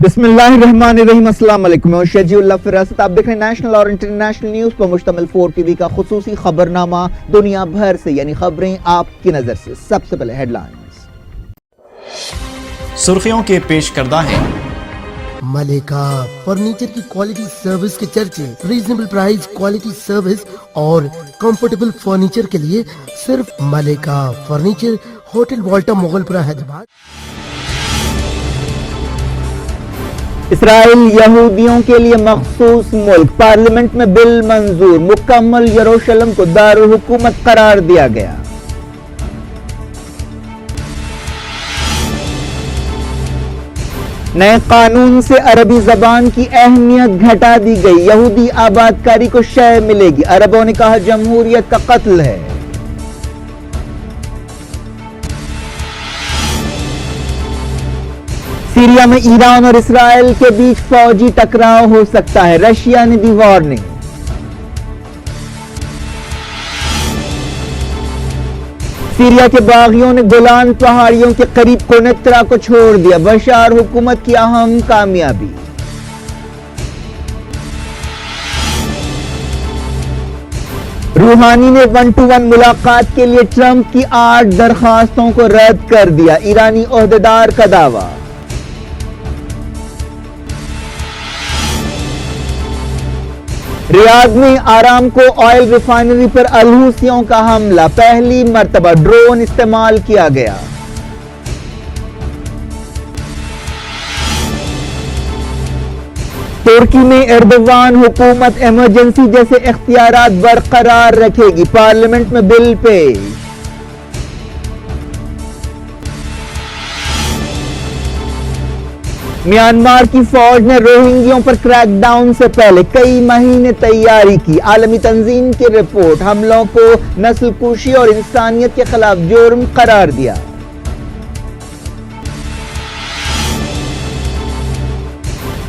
بسم اللہ الرحمن الرحیم، السلام علیکم، میں شجیع اللہ فراست، آپ دیکھ رہے ہیں نیشنل اور انٹرنیشنل نیوز پر مشتمل 4 ٹی وی کا خصوصی خبرنامہ دنیا بھر سے، یعنی خبریں آپ کی نظر سے۔ سب سے پہلے ہیڈ لائنز، سرخیوں کے پیش کردہ ہیں۔ ملیکا فرنیچر کی کوالٹی سروس کے چرچے، ریزنیبل پرائز، کوالٹی سروس اور کمفرٹیبل فرنیچر کے لیے صرف ملیکا فرنیچر، ہوٹل والٹا مغل پورہ حیدرآباد۔ اسرائیل یہودیوں کے لیے مخصوص ملک، پارلیمنٹ میں بل منظور، مکمل یروشلم کو دارالحکومت قرار دیا گیا۔ نئے قانون سے عربی زبان کی اہمیت گھٹا دی گئی، یہودی آباد کاری کو شے ملے گی، عربوں نے کہا جمہوریت کا قتل ہے۔ سیریا میں ایران اور اسرائیل کے بیچ فوجی ٹکراؤ ہو سکتا ہے، رشیا نے دی وارننگ۔ سیریا کے باغیوں نے گولان پہاڑیوں کے قریب کونیکترا کو چھوڑ دیا، بشار حکومت کی اہم کامیابی۔ روحانی نے 1-to-1 ملاقات کے لیے ٹرمپ کی 8 درخواستوں کو رد کر دیا، ایرانی عہدیدار کا دعویٰ۔ ریاض میں آرامکو آئل ریفائنری پر الحوثیوں کا حملہ، پہلی مرتبہ ڈرون استعمال کیا گیا۔ ترکی میں ایردوان حکومت ایمرجنسی جیسے اختیارات برقرار رکھے گی، پارلیمنٹ میں بل پیش۔ میانمار کی فوج نے روہنگیوں پر کریک ڈاؤن سے پہلے کئی مہینے تیاری کی، عالمی تنظیم کی رپورٹ حملوں کو نسل کشی اور انسانیت کے خلاف جرم قرار دیا۔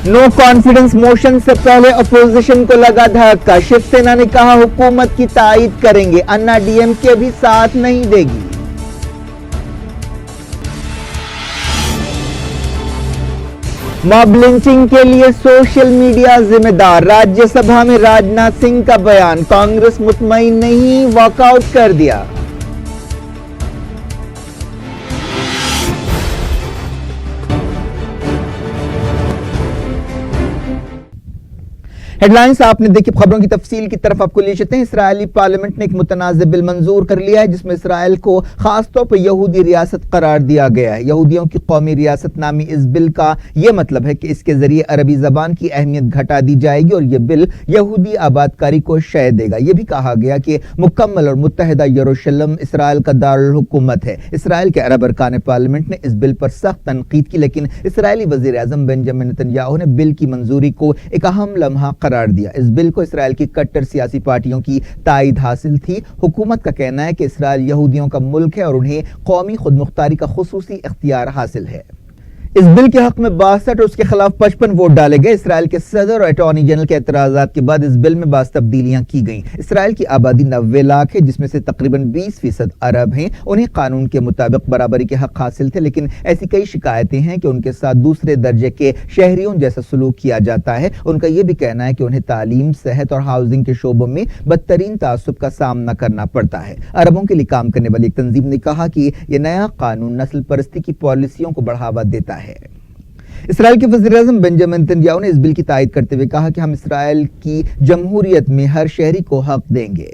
نو کانفیڈنس موشن سے پہلے اپوزیشن کو لگا دھکا، شیو سینا نے کہا حکومت کی تائید کریں گے، انا ڈی ایم کے بھی ساتھ نہیں دے گی۔ ماب لنچنگ کے لیے سوشل میڈیا ذمہ دار، راجیہ سبھا میں راجناتھ سنگھ کا بیان، کانگریس مطمئن نہیں، واک آؤٹ کر دیا۔ ہیڈ لائنز آپ نے دیکھی، خبروں کی تفصیل کی طرف آپ کو لے چلتے ہیں۔ اسرائیلی پارلیمنٹ نے ایک متنازع بل منظور کر لیا ہے جس میں اسرائیل کو خاص طور پر یہودی ریاست قرار دیا گیا ہے۔ یہودیوں کی قومی ریاست نامی اس بل کا یہ مطلب ہے کہ اس کے ذریعے عربی زبان کی اہمیت گھٹا دی جائے گی اور یہ بل یہودی آباد کاری کو شے دے گا۔ یہ بھی کہا گیا کہ مکمل اور متحدہ یروشلم اسرائیل کا دارالحکومت ہے۔ اسرائیل کے عرب ارکان پارلیمنٹ نے اس بل پر سخت تنقید کی، لیکن اسرائیلی وزیر اعظم بنجامن نتنیاہو نے بل کی منظوری کو ایک اہم لمحہ قرار دیا۔ اس بل کو اسرائیل کی کٹر سیاسی پارٹیوں کی تائید حاصل تھی۔ حکومت کا کہنا ہے کہ اسرائیل یہودیوں کا ملک ہے اور انہیں قومی خود مختاری کا خصوصی اختیار حاصل ہے۔ اس بل کے حق میں 62 اور اس کے خلاف 55 ووٹ ڈالے گئے۔ اسرائیل کے صدر اور اٹارنی جنرل کے اعتراضات کے بعد اس بل میں بعض تبدیلیاں کی گئیں۔ اسرائیل کی آبادی 90 لاکھ ہے جس میں سے تقریباً 20% عرب ہیں۔ انہیں قانون کے مطابق برابری کے حق حاصل تھے، لیکن ایسی کئی شکایتیں ہیں کہ ان کے ساتھ دوسرے درجے کے شہریوں جیسا سلوک کیا جاتا ہے۔ ان کا یہ بھی کہنا ہے کہ انہیں تعلیم، صحت اور ہاؤسنگ کے شعبوں میں بدترین تعصب کا سامنا کرنا پڑتا ہے۔ عربوں کے لیے کام کرنے والی ایک تنظیم نے کہا کہ یہ نیا قانون نسل پرستی کی پالیسیوں کو بڑھاوا دیتا ہے۔ اسرائیل کے وزیر اعظم بنجامن نتنیاہو نے اس بل کی تائید کرتے ہوئے کہا کہ ہم اسرائیل کی جمہوریت میں ہر شہری کو حق دیں گے۔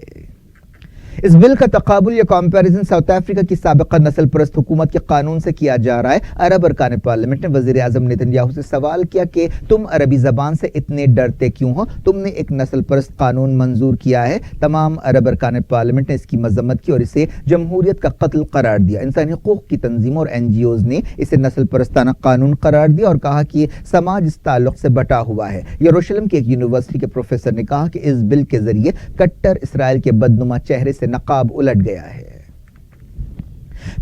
اس بل کا تقابل یا کمپیریزن ساؤتھ افریقہ کی سابقہ نسل پرست حکومت کے قانون سے کیا جا رہا ہے۔ عرب ارکان پارلیمنٹ نے وزیر اعظم نتنیاہو سے سوال کیا کہ تم عربی زبان سے اتنے ڈرتے کیوں ہو؟ تم نے ایک نسل پرست قانون منظور کیا ہے۔ تمام عرب ارکان پارلیمنٹ نے اس کی مذمت کی اور اسے جمہوریت کا قتل قرار دیا۔ انسانی حقوق کی تنظیموں اور NGOs نے اسے نسل پرستانہ قانون قرار دیا اور کہا کہ سماج اس تعلق سے بٹا ہوا ہے۔ یروشلم کے ایک یونیورسٹی کے پروفیسر نے کہا کہ اس بل کے ذریعے کٹر اسرائیل کے بدنما چہرے سے نقاب الٹ گیا ہے۔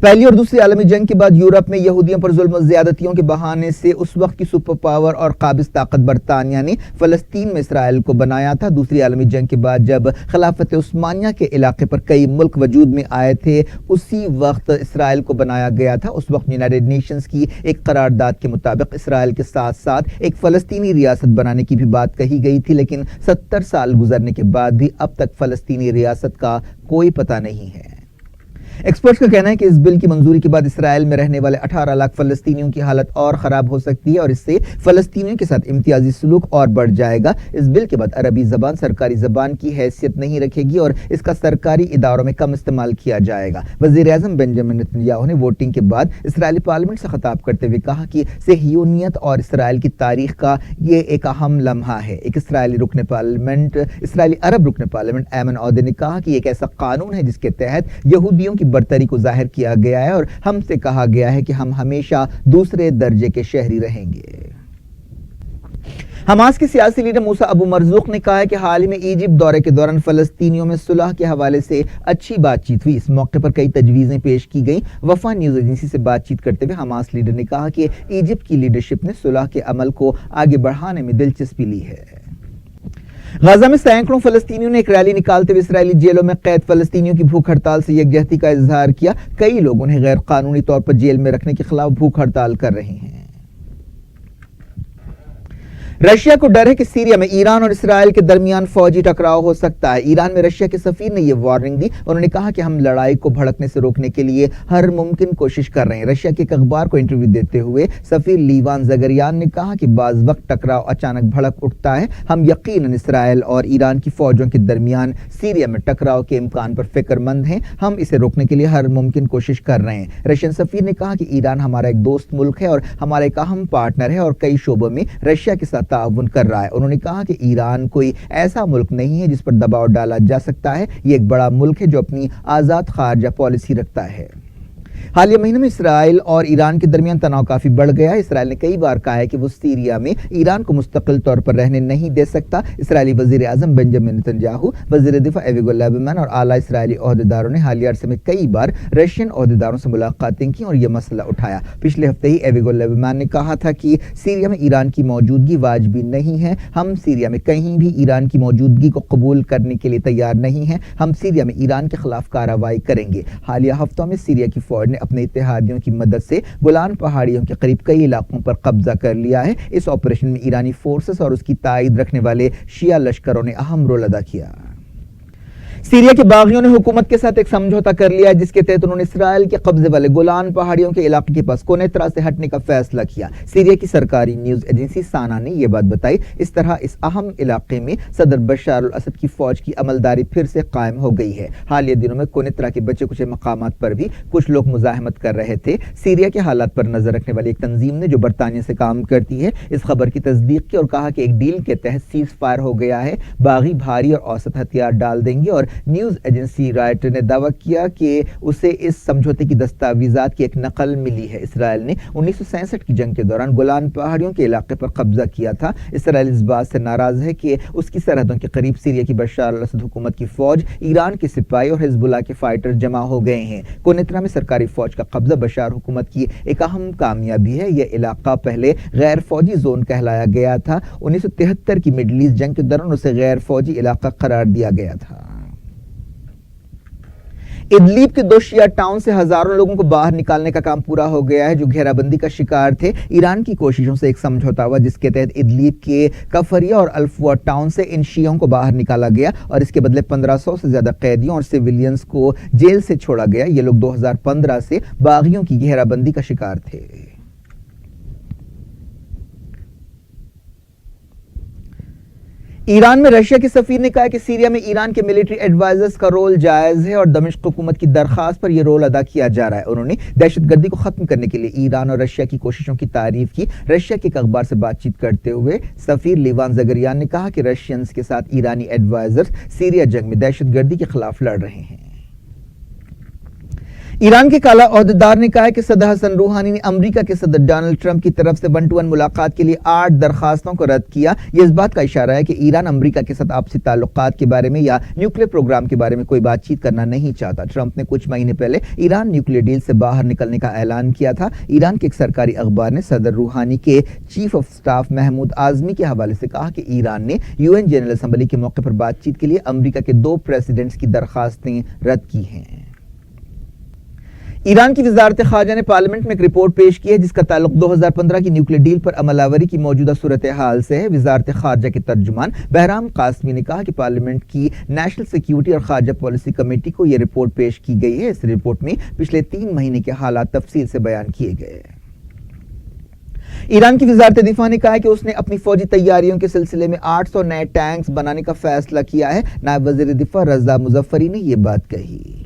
پہلی اور دوسری عالمی جنگ کے بعد یورپ میں یہودیوں پر ظلم و زیادتیوں کے بہانے سے اس وقت کی سپر پاور اور قابض طاقت برطانیہ نے فلسطین میں اسرائیل کو بنایا تھا۔ دوسری عالمی جنگ کے بعد جب خلافت عثمانیہ کے علاقے پر کئی ملک وجود میں آئے تھے، اسی وقت اسرائیل کو بنایا گیا تھا۔ اس وقت یونائیٹڈ نیشنز کی ایک قرارداد کے مطابق اسرائیل کے ساتھ ساتھ ایک فلسطینی ریاست بنانے کی بھی بات کہی گئی تھی، لیکن 70 سال گزرنے کے بعد بھی اب تک فلسطینی ریاست کا کوئی پتہ نہیں ہے۔ ایکسپرٹس کا کہنا ہے کہ اس بل کی منظوری کے بعد اسرائیل میں رہنے والے 18 لاکھ فلسطینیوں کی حالت اور خراب ہو سکتی ہے اور اس سے فلسطینیوں کے ساتھ امتیازی سلوک اور بڑھ جائے گا۔ اس بل کے بعد عربی زبان سرکاری زبان کی حیثیت نہیں رکھے گی اور اس کا سرکاری اداروں میں کم استعمال کیا جائے گا۔ وزیر اعظم بنجامن نتنیاہو نے ووٹنگ کے بعد اسرائیلی پارلیمنٹ سے خطاب کرتے ہوئے کہا کہ صہیونیت اور اسرائیل کی تاریخ کا یہ ایک اہم لمحہ ہے۔ ایک اسرائیلی عرب رکن پارلیمنٹ ایمن عودے نے کہا کہ یہ ایک ایسا قانون ہے جس کے تحت یہودیوں کی برتری کو ظاہر کیا گیا ہے اور ہم سے کہا گیا ہے کہ ہم ہمیشہ دوسرے درجے کے شہری رہیں گے۔ حماس کے سیاسی لیڈر موسیٰ ابو مرزوق نے کہا ہے کہ حال ہی میں ایجپٹ دورے کے دوران فلسطینیوں میں صلح کے حوالے سے اچھی بات چیت ہوئی۔ اس موقع پر کئی تجویزیں پیش کی گئیں۔ وفا نیوز ایجنسی سے بات چیت کرتے ہوئے حماس لیڈر نے کہا کہ ایجپٹ کی لیڈرشپ نے صلح کے عمل کو آگے بڑھانے میں دلچسپی لی ہے۔ غزہ میں سینکڑوں فلسطینیوں نے ایک ریلی نکالتے ہوئے اسرائیلی جیلوں میں قید فلسطینیوں کی بھوک ہڑتال سے یکجہتی کا اظہار کیا۔ کئی لوگ انہیں غیر قانونی طور پر جیل میں رکھنے کے خلاف بھوک ہڑتال کر رہے ہیں۔ رشیا کو ڈر ہے کہ سیریا میں ایران اور اسرائیل کے درمیان فوجی ٹکراؤ ہو سکتا ہے۔ ایران میں رشیا کے سفیر نے یہ وارننگ دی۔ انہوں نے کہا کہ ہم لڑائی کو بھڑکنے سے روکنے کے لیے ہر ممکن کوشش کر رہے ہیں۔ رشیا کے ایک اخبار کو انٹرویو دیتے ہوئے سفیر لیوان زگریان نے کہا کہ بعض وقت ٹکراؤ اچانک بھڑک اٹھتا ہے۔ ہم یقیناً اسرائیل اور ایران کی فوجوں کے درمیان سیریا میں ٹکراؤ کے امکان پر فکر مند ہیں۔ ہم اسے روکنے کے لیے ہر ممکن کوشش کر رہے ہیں۔ رشین سفیر نے کہا کہ ایران ہمارا ایک دوست ملک ہے اور ہمارا ایک اہم پارٹنر ہے اور کئی شعبوں میں رشیا کے ساتھ تعاون کر رہا ہے۔ انہوں نے کہا کہ ایران کوئی ایسا ملک نہیں ہے جس پر دباؤ ڈالا جا سکتا ہے۔ یہ ایک بڑا ملک ہے جو اپنی آزاد خارجہ پالیسی رکھتا ہے۔ حالیہ مہینوں میں اسرائیل اور ایران کے درمیان تناؤ کافی بڑھ گیا ہے۔ اسرائیل نے کئی بار کہا ہے کہ وہ سیریا میں ایران کو مستقل طور پر رہنے نہیں دے سکتا۔ اسرائیلی وزیر اعظم بنجامن نتنیاہو، وزیر دفاع ایویگور لیبرمن اور اعلیٰ اسرائیلی عہدیداروں نے حالیہ عرصے میں کئی بار رشین عہدیداروں سے ملاقاتیں کی اور یہ مسئلہ اٹھایا۔ پچھلے ہفتے ہی ایویگور لیبرمن نے کہا تھا کہ سیریا میں ایران کی موجودگی واجبی نہیں ہے۔ ہم سیریا میں کہیں بھی ایران کی موجودگی کو قبول کرنے کے لیے تیار نہیں ہیں۔ ہم سیریا میں ایران کے خلاف کارروائی کریں گے۔ حالیہ ہفتوں میں سیریا کی فوج نے اپنے اتحادیوں کی مدد سے گولان پہاڑیوں کے قریب کئی علاقوں پر قبضہ کر لیا ہے۔ اس آپریشن میں ایرانی فورسز اور اس کی تائید رکھنے والے شیعہ لشکروں نے اہم رول ادا کیا۔ سیریا کے باغیوں نے حکومت کے ساتھ ایک سمجھوتا کر لیا ہے جس کے تحت انہوں نے اسرائیل کے قبضے والے گولان پہاڑیوں کے علاقے کے پاس کونیترا سے ہٹنے کا فیصلہ کیا۔ سیریا کی سرکاری نیوز ایجنسی سانا نے یہ بات بتائی۔ اس طرح اس اہم علاقے میں صدر بشار الاسد کی فوج کی عملداری پھر سے قائم ہو گئی ہے۔ حالیہ دنوں میں کونیترا کے بچے کچھ مقامات پر بھی کچھ لوگ مزاحمت کر رہے تھے۔ سیریا کے حالات پر نظر رکھنے والی ایک تنظیم نے جو برطانیہ سے کام کرتی ہے اس خبر کی تصدیق کی اور کہا کہ ایک ڈیل کے تحت سیز فائر ہو گیا ہے۔ باغی بھاری اور اوسط ہتھیار ڈال دیں گے اور نیوز ایجنسی رائٹر نے دعویٰ کیا کہ اسے اس سمجھوتے کی دستاویزات کی ایک نقل ملی ہے۔ اسرائیل نے 1967 کی جنگ کے دوران گولان پہاڑیوں کے علاقے پر قبضہ کیا تھا۔ اسرائیل اس بات سے ناراض ہے کہ اس کی سرحدوں کے قریب سیریا کی بشار الاسد حکومت کی فوج، ایران کے سپاہی اور حزب اللہ کے فائٹر جمع ہو گئے ہیں۔ کونیترا میں سرکاری فوج کا قبضہ بشار حکومت کی ایک اہم کامیابی ہے۔ یہ علاقہ پہلے غیر فوجی زون کہلایا گیا تھا۔ 1973 کی مڈل ایسٹ جنگ کے دوران اسے غیر فوجی علاقہ قرار دیا گیا تھا۔ ادلیب کے 2 شیعہ ٹاؤن سے ہزاروں لوگوں کو باہر نکالنے کا کام پورا ہو گیا ہے جو گھیرا بندی کا شکار تھے۔ ایران کی کوششوں سے ایک سمجھوتا ہوا جس کے تحت ادلیب کے کفریہ اور الفوا ٹاؤن سے ان شیعوں کو باہر نکالا گیا اور اس کے بدلے 1500 سے زیادہ قیدیوں اور سیویلینز کو جیل سے چھوڑا گیا۔ یہ لوگ 2015 سے باغیوں کی گھیرا بندی کا شکار تھے۔ ایران میں رشیا کے سفیر نے کہا کہ سیریا میں ایران کے ملٹری ایڈوائزرز کا رول جائز ہے اور دمشق حکومت کی درخواست پر یہ رول ادا کیا جا رہا ہے۔ انہوں نے دہشت گردی کو ختم کرنے کے لیے ایران اور رشیا کی کوششوں کی تعریف کی۔ رشیا کے ایک اخبار سے بات چیت کرتے ہوئے سفیر لیوان زگریان نے کہا کہ رشینز کے ساتھ ایرانی ایڈوائزرز سیریا جنگ میں دہشت گردی کے خلاف لڑ رہے ہیں۔ ایران کے کالا عہدیدار نے کہا ہے کہ صدر حسن روحانی نے امریکہ کے صدر ڈونلڈ ٹرمپ کی طرف سے 1-to-1 ملاقات کے لیے 8 درخواستوں کو رد کیا۔ یہ اس بات کا اشارہ ہے کہ ایران امریکہ کے ساتھ آپسی تعلقات کے بارے میں یا نیوکلیئر پروگرام کے بارے میں کوئی بات چیت کرنا نہیں چاہتا۔ ٹرمپ نے کچھ مہینے پہلے ایران نیوکلیئر ڈیل سے باہر نکلنے کا اعلان کیا تھا۔ ایران کے ایک سرکاری اخبار نے صدر روحانی کے چیف آف سٹاف محمود اعظمی کے حوالے سے کہا کہ ایران نے UN جنرل اسمبلی کے موقع پر بات چیت کے لیے امریکہ کے 2 پریزیڈنٹس کی درخواستیں رد کی ہیں۔ ایران کی وزارت خارجہ نے پارلیمنٹ میں ایک رپورٹ پیش کی ہے جس کا تعلق 2015 کی نیوکلیئر ڈیل پر عمل آوری کی موجودہ صورتحال سے ہے۔ وزارت خارجہ کے ترجمان بہرام قاسمی نے کہا کہ پارلیمنٹ کی نیشنل سیکیورٹی اور خارجہ پالیسی کمیٹی کو یہ رپورٹ پیش کی گئی ہے۔ اس رپورٹ میں پچھلے 3 مہینے کے حالات تفصیل سے بیان کیے گئے ہیں۔ ایران کی وزارت دفاع نے کہا ہے کہ اس نے اپنی فوجی تیاریوں کے سلسلے میں 800 نئے ٹینکس بنانے کا فیصلہ کیا ہے۔ نائب وزیر دفاع رضا مظفری نے یہ بات کہی۔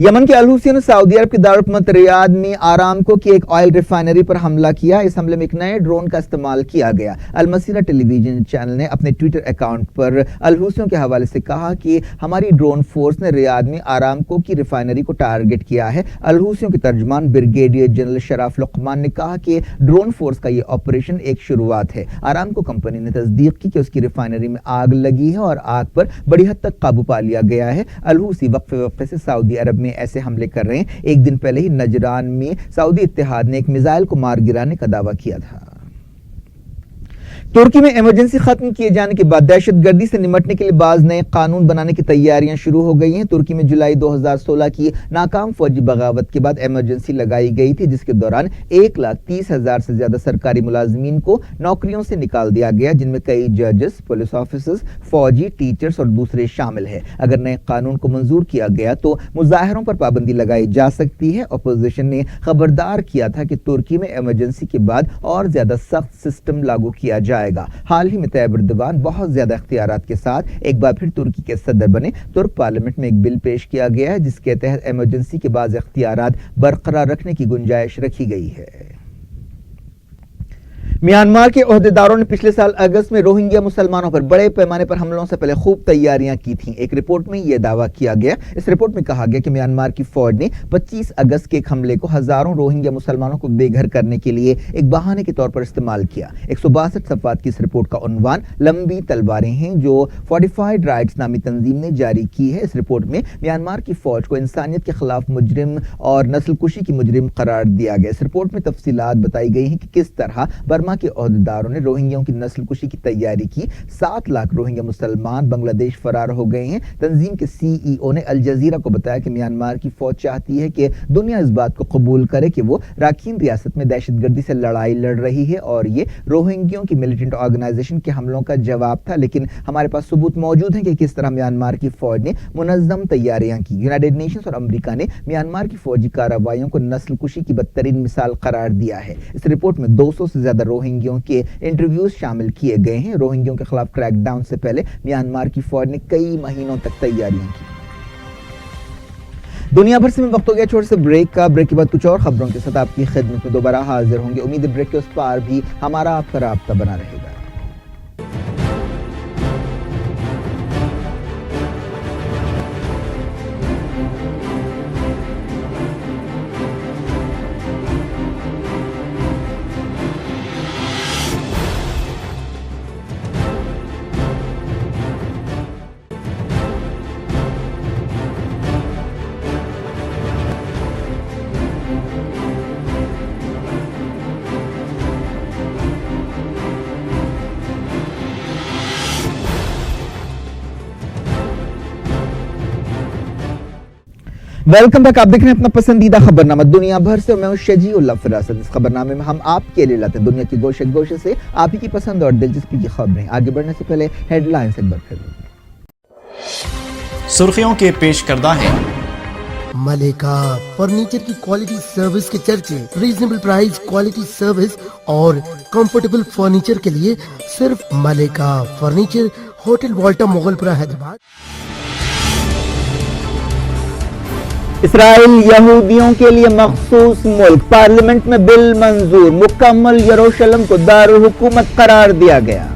یمن کے الحوثیوں نے سعودی عرب کے دارالحکومت ریاض میں آرامکو کی ایک آئل ریفائنری پر حملہ کیا۔ اس حملے میں ایک نئے ڈرون کا استعمال کیا گیا۔ المسیرہ ٹیلی ویژن چینل نے اپنے ٹویٹر اکاؤنٹ پر الحوثیوں کے حوالے سے کہا کہ ہماری ڈرون فورس نے ریاض میں آرامکو کی ریفائنری کو ٹارگٹ کیا ہے۔ الحوثیوں کے ترجمان بریگیڈیئر جنرل شراف لقمان نے کہا کہ ڈرون فورس کا یہ آپریشن ایک شروعات ہے۔ آرامکو کمپنی نے تصدیق کی کہ اس کی ریفائنری میں آگ لگی ہے اور آگ پر بڑی حد تک قابو پا لیا گیا ہے۔ الحوثی وقفے سے سعودی عرب میں ایسے حملے کر رہے ہیں۔ ایک دن پہلے ہی نجران میں سعودی اتحاد نے ایک میزائل کو مار گرانے کا دعویٰ کیا تھا۔ ترکی میں ایمرجنسی ختم کیے جانے کے بعد دہشت گردی سے نمٹنے کے لیے بعض نئے قانون بنانے کی تیاریاں شروع ہو گئی ہیں۔ ترکی میں جولائی 2016 کی ناکام فوجی بغاوت کے بعد ایمرجنسی لگائی گئی تھی جس کے دوران 1,30,000 سے زیادہ سرکاری ملازمین کو نوکریوں سے نکال دیا گیا، جن میں کئی ججز، پولیس آفیسرز، فوجی، ٹیچرز اور دوسرے شامل ہیں۔ اگر نئے قانون کو منظور کیا گیا تو مظاہروں پر پابندی لگائی جا سکتی ہے۔ اپوزیشن نے خبردار کیا تھا کہ ترکی میں ایمرجنسی کے بعد اور زیادہ سخت سسٹم لاگو کیا جائے گا۔ حال ہی میں طیب ایردوان بہت زیادہ اختیارات کے ساتھ ایک بار پھر ترکی کے صدر بنے۔ ترک پارلیمنٹ میں ایک بل پیش کیا گیا ہے جس کے تحت ایمرجنسی کے بعض اختیارات برقرار رکھنے کی گنجائش رکھی گئی ہے۔ میانمار کے عہدیداروں نے پچھلے سال اگست میں روہنگیا مسلمانوں پر بڑے پیمانے پر حملوں سے پہلے خوب تیاریاں کی تھیں۔ ایک رپورٹ میں یہ دعویٰ کیا گیا۔ اس رپورٹ میں کہا گیا کہ میانمار کی فوج نے 25 اگست کے ایک حملے کو ہزاروں روہنگیا مسلمانوں کو بے گھر کرنے کے لیے ایک بہانے کے طور پر استعمال کیا۔ 162 صفحات کی اس رپورٹ کا عنوان لمبی تلواریں ہیں جو فورٹیفائیڈ رائٹس نامی تنظیم نے جاری کی ہے۔ اس رپورٹ میں میانمار کی فوج کو انسانیت کے خلاف مجرم اور نسل کشی کی مجرم قرار دیا گیا۔ اس رپورٹ میں تفصیلات بتائی گئی ہیں کہ کس طرح برما کے عہدیداروں نے روہنگیوں کی نسل کشی کی تیاری کی۔ 7 لاکھ روہنگیا مسلمان بنگلہ دیش فرار ہو گئے ہیں۔ تنظیم کے CEO نے الجزیرہ کو بتایا کہ میانمار کی فوج چاہتی ہے کہ دنیا اس بات کو قبول کرے کہ وہ راکھین ریاست میں دہشت گردی سے لڑائی لڑ رہی ہے اور یہ روہنگیوں کی ملیٹنٹ آرگنائزیشن کے حملوں کا جواب تھا، لیکن ہمارے پاس ثبوت موجود ہیں کہ کس طرح میانمار کی فوج نے منظم تیاریاں کی۔ یونائیٹڈ نیشنز اور امریکہ نے میانمار کی فوجی کارروائیوں کو نسل کشی کی بدترین مثال قرار دیا ہے۔ اس رپورٹ میں 200 سے زیادہ روہنگیوں کے انٹرویوز شامل کیے گئے ہیں۔ روہنگیوں کے خلاف کریک ڈاؤن سے پہلے میانمار کی فوج نے کئی مہینوں تک تیاریاں کی۔ دنیا بھر سے میں وقت ہو گیا چھوٹے سے بریک کا۔ بریک کے بعد کچھ اور خبروں کے ساتھ آپ کی خدمت میں دوبارہ حاضر ہوں گے۔ امید ہے بریک کے اس پار بھی ہمارا آپ کا رابطہ بنا رہے گا۔ Welcome back. آپ دیکھ رہے ہیں اپنا پسندیدہ خبرنامہ دنیا بھر سے، میں ہوں شجیع اللہ فراست۔ اس خبرنامے میں ہم آپ کے لیے لاتے ہیں دنیا کی گوشے گوشے سے آپ ہی کی پسند اور دلچسپی کی خبریں۔ آگے بڑھنے سے پہلے ہیڈ لائنز ایک بار پھر سرخیوں کے پیش کردہ ہیں۔ ملیکا فرنیچر کی کوالٹی سروس کے چرچے، ریزنیبل پرائز، کوالٹی سروس اور کمفرٹیبل فرنیچر کے لیے صرف ملیکا فرنیچر، ہوٹل والٹا مغل پورہ حیدرآباد۔ اسرائیل یہودیوں کے لیے مخصوص ملک، پارلیمنٹ میں بل منظور، مکمل یروشلم کو دارالحکومت قرار دیا گیا۔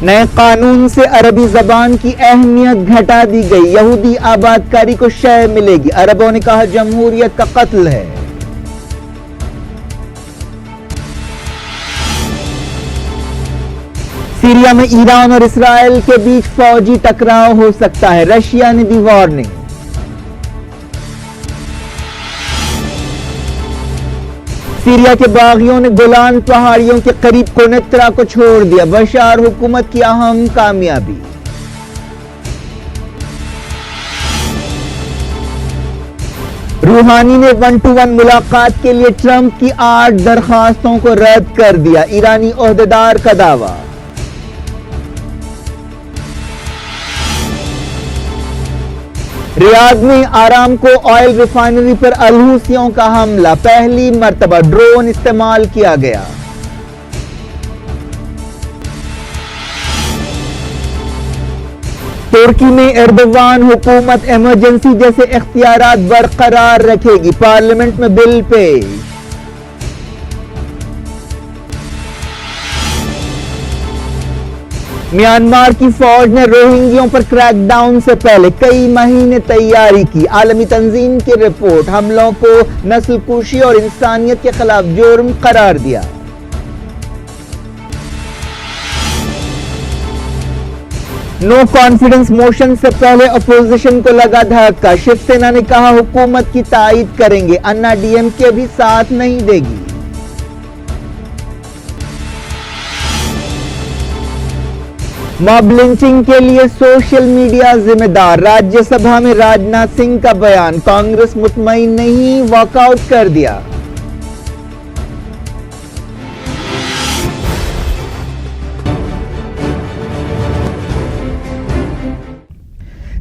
نئے قانون سے عربی زبان کی اہمیت گھٹا دی گئی، یہودی آباد کاری کو شے ملے گی، عربوں نے کہا جمہوریت کا قتل ہے۔ سیریا میں ایران اور اسرائیل کے بیچ فوجی ٹکراؤ ہو سکتا ہے، رشیا نے دی وارننگ۔ سیریا کے باغیوں نے گولان پہاڑیوں کے قریب قنیطرہ کو چھوڑ دیا، بشار حکومت کی اہم کامیابی۔ روحانی نے 1-to-1 ملاقات کے لیے ٹرمپ کی 8 درخواستوں کو رد کر دیا، ایرانی عہدیدار کا دعویٰ۔ ریاض میں آرامکو آئل ریفائنری پر الحوثیوں کا حملہ، پہلی مرتبہ ڈرون استعمال کیا گیا۔ ترکی میں ایردوان حکومت ایمرجنسی جیسے اختیارات برقرار رکھے گی، پارلیمنٹ میں بل پیش۔ میانمار کی فوج نے روہنگیوں پر کریک ڈاؤن سے پہلے کئی مہینے تیاری کی، عالمی تنظیم کی رپورٹ حملوں کو نسل کشی اور انسانیت کے خلاف جرم قرار دیا۔ نو کانفیڈنس موشن سے پہلے اپوزیشن کو لگا دھکا، شیو سینا نے کہا حکومت کی تائید کریں گے، انا ڈی ایم کے بھی ساتھ نہیں دے گی۔ ماب لنچنگ کے لیے سوشل میڈیا ذمہ دار، راجیہ سبھا میں راجناتھ سنگھ کا بیان، کانگریس مطمئن نہیں، واک آؤٹ کر دیا۔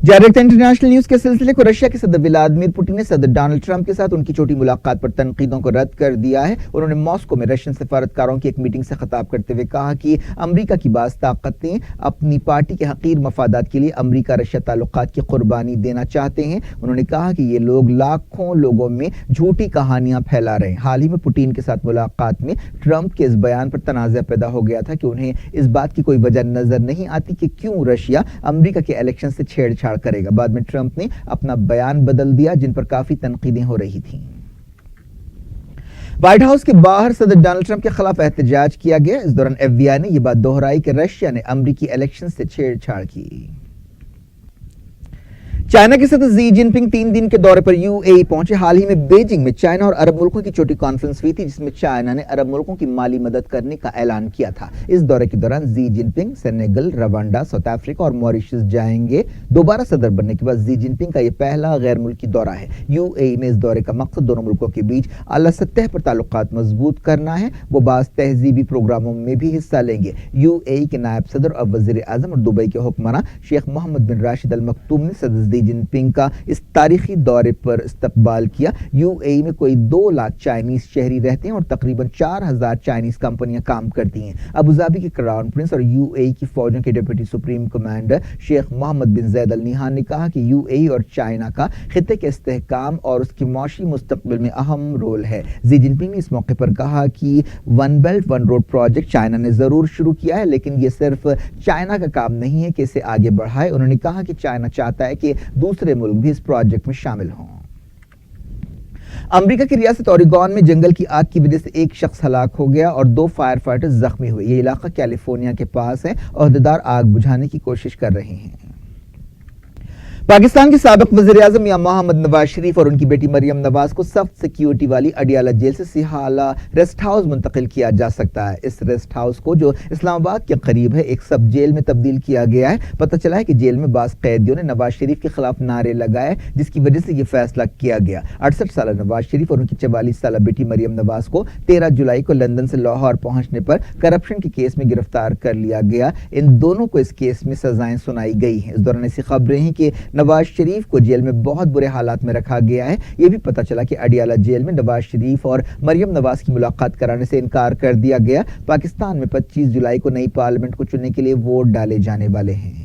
ڈائریکٹ انٹرنیشنل نیوز کے سلسلے کو رشیا کے صدر ولادیمیر پوٹن نے صدر ڈونلڈ ٹرمپ کے ساتھ ان کی چھوٹی ملاقات پر تنقیدوں کو رد کر دیا ہے۔ انہوں نے ماسکو میں رشین سفارتکاروں کی ایک میٹنگ سے خطاب کرتے ہوئے کہا کہ امریکہ کی بعض طاقتیں اپنی پارٹی کے حقیر مفادات کے لیے امریکہ رشیا تعلقات کی قربانی دینا چاہتے ہیں۔ انہوں نے کہا کہ یہ لوگ لاکھوں لوگوں میں جھوٹی کہانیاں پھیلا رہے ہیں۔ حال ہی میں پوٹن کے ساتھ ملاقات میں ٹرمپ کے اس بیان پر تنازع پیدا ہو گیا تھا کہ انہیں اس بات کی کوئی وجہ نظر نہیں آتی کہ کیوں رشیا امریکہ کے الیکشن سے چھیڑ چھاڑ کرے گا۔ بعد میں ٹرمپ نے اپنا بیان بدل دیا، جن پر کافی تنقیدیں ہو رہی تھیں۔ وائٹ ہاؤس کے باہر صدر ڈونلڈ ٹرمپ کے خلاف احتجاج کیا گیا۔ اس دوران ایف بی آئی نے یہ بات دہرائی کہ رشیا نے امریکی الیکشن سے چھیڑ چھاڑ کی۔ چائنا کے صدر زی جن پنگ 3 دن کے دورے پر یو اے ای پہنچے۔ حال ہی میں بیجنگ میں چائنا اور عرب ملکوں کی چھوٹی کانفرنس ہوئی تھی، جس میں چائنا نے عرب ملکوں کی مالی مدد کرنے کا اعلان کیا تھا۔ اس دورے کے دوران زی جن پنگ سینیگل، روانڈا، ساؤتھ افریقہ اور موریشس جائیں گے۔ دوبارہ صدر بننے کے بعد زی جن پنگ کا یہ پہلا غیر ملکی دورہ ہے۔ یو اے ای میں اس دورے کا مقصد دونوں ملکوں کے بیچ اعلیٰ سطح پر تعلقات مضبوط کرنا ہے۔ وہ بعض تہذیبی پروگراموں میں بھی حصہ لیں گے۔ یو اے ای کے نائب صدر اور وزیر اعظم اور دبئی کے حکمراں شیخ محمد بن راشد ال مکتوم نے صدر زی جن پنگ کا اس تاریخی دورے پر استقبال کیا۔ یو اے ای میں کوئی 2 لاکھ چائنیز شہری رہتے ہیں اور تقریباً 4000 چائنیز کمپنیاں کام کرتی ہیں۔ ابوظہبی کے کراؤن پرنس اور یو اے ای کی فوجوں کے ڈپٹی سپریم کمانڈر شیخ محمد بن زید ال نہیان نے کہا کہ یو اے ای اور چائنا کا خطے کے استحکام اور اس کے معاشی مستقبل میں اہم رول ہے۔ زی جن پنگ نے اس موقع پر کہا کہ one belt one road project China نے ضرور شروع کیا ہے، لیکن یہ صرف چائنا کا کام نہیں ہے کہ اسے آگے بڑھائے۔ انہوں نے کہا کہ چائنا چاہتا ہے کہ دوسرے ملک بھی اس پروجیکٹ میں شامل ہوں۔ امریکہ کی ریاست اوریگون میں جنگل کی آگ کی وجہ سے ایک شخص ہلاک ہو گیا اور 2 فائر فائٹرز زخمی ہوئے۔ یہ علاقہ کیلیفورنیا کے پاس ہے۔ عہدیدار آگ بجھانے کی کوشش کر رہے ہیں۔ پاکستان کے سابق وزیر اعظم میاں محمد نواز شریف اور ان کی بیٹی مریم نواز کو سخت سیکیورٹی والی اڈیالہ جیل سے سیحالہ ریسٹ ہاؤس منتقل کیا جا سکتا ہے۔ اس ریسٹ ہاؤس کو، جو اسلام آباد کے قریب ہے، ایک سب جیل میں تبدیل کیا گیا ہے۔ پتہ چلا ہے کہ جیل میں بعض قیدیوں نے نواز شریف کے خلاف نعرے لگائے، جس کی وجہ سے یہ فیصلہ کیا گیا۔ 68 سالہ نواز شریف اور ان کی 44 سالہ بیٹی مریم نواز کو 13 جولائی کو لندن سے لاہور پہنچنے پر کرپشن کے کیس میں گرفتار کر لیا گیا۔ ان دونوں کو اس کیس میں سزائیں سنائی گئی ہیں۔ اس دوران ایسی خبریں ہیں کہ نواز شریف کو جیل میں بہت برے حالات میں رکھا گیا ہے۔ یہ بھی پتہ چلا کہ اڈیالہ جیل میں نواز شریف اور مریم نواز کی ملاقات کرانے سے انکار کر دیا گیا۔ پاکستان میں 25 جولائی کو نئی پارلیمنٹ کو چننے کے لیے ووٹ ڈالے جانے والے ہیں۔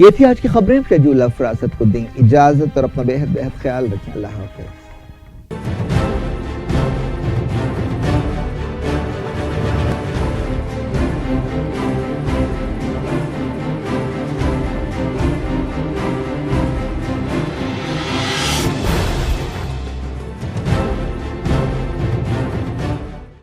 یہ تھی آج کی خبریں. شجول فراست کو دیں اجازت اور اپنا بے حد خیال رکھیں. اللہ حافظ.